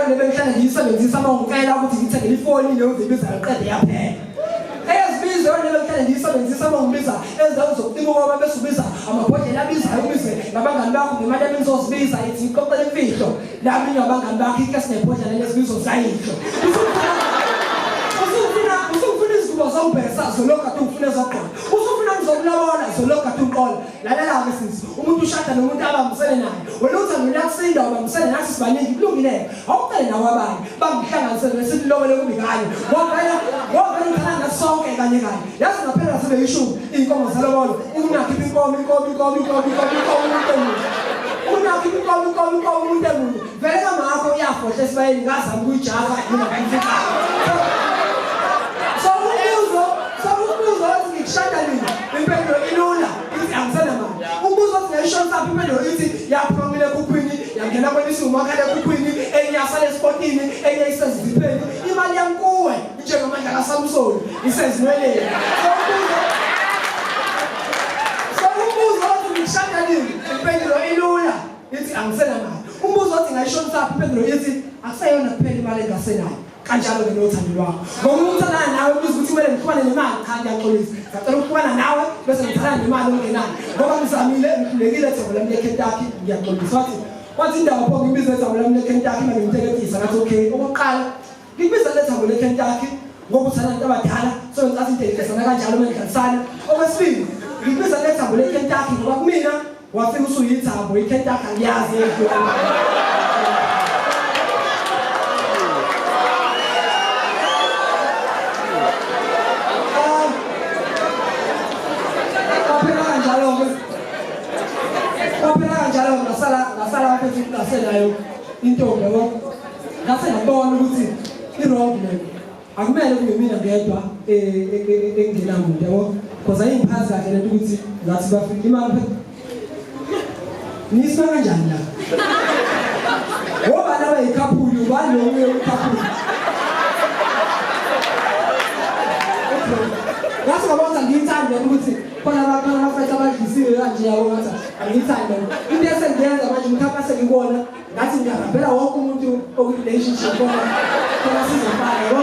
Nebemhlanje ngiyisebenzisa uma ngicela ukuthi ngithenge ifoni leyo ngibiza iqede yaphela. Ezibizo nebemhlanje ngiyisebenzisa uma ngibiza ezindawo zokulimuka bese ubiza amabhodlela abizayo ubize nabangani bakho ngemali ebenizozibiza ithi iqoqela imfihlo nami ngabangani bakho ikesi nebhodlela lezibizo zayihlo. Usufuna izinto zobhesa zolokhu ade ufuna ezaqona. Usufuna ngizokulabola zolokhu ade uqola. Lalela ke sisi, umuntu ushada nomuntu abambisene naye. Wena uthanda uyakusinda ubambisene nathi sibaningi kulungile. Awuqale nawe abanye bangihlanganisele besithi lobele kubi kanye. Ngoba ngithanda sonke kanye kanye. Yazi ngaphela sibe yishumi inkomo zalobolo. Unakhipha inkomo umuntu emunye. Vele kamakho uyafohle sibayeni ngazama ukuyijaha noma ngifika. Shada nini impendulo ilula ithi angisena mali umbuzo othi ngayishonisa apha impendulo ithi yaphumile kuphini yangena kwenisi umakhala kuphini enyasale esportini enyayisezipeni imali yankuwe njengamandla kaSamson isezinweleni so umbuzo othi ngishada nini impendulo ilula ithi angisena mali umbuzo othi ngayishonisa apha impendulo ithi akusayona kuphela imali engasenayo kanjalo ke nothando lwakho ngoba umthanda nawe ubiza ukuthi kumele ngixhumane nemali cha ngiyaxolisa ngicela ukuxhumana nawe bese ngithanda nemali ongenayo ngoba ngizamile ngikhulekile ethabo lami leKentucky ngiyaxolisa wathi indawo pho ngibiza ethabo lami leKentucky manje ngithekethisa ngathi okay okokuqala ngibiza lethabo leKentucky ngoba uthanda abantu abadala so ngicela inteligesana kanjalo mengidlalisana okwesibili ngibiza lethabo leKentucky ngoba kumina wafika usuyithabo iKentucky ngiyazi ngasala phezu ngaselayo intombi yabo ngase ngabona ukuthi i-wrong leyo akumele kube mina ngedwa engenamuntu yabo because ayingiphathi kahle lento ukuthi ngathi bafika imali nisima kanjani la ngoba laba yikhaphuli ubani lo uye ukhaphuli ngase ngabona ngiyithanda ukuthi khona abantu abafethu abadlisiwe kanje yabo ngathi angithanda into esengenza manje ngikapha sekubona ngathi ngiyabela wonke umuntu oku relationship khona sizofana yabo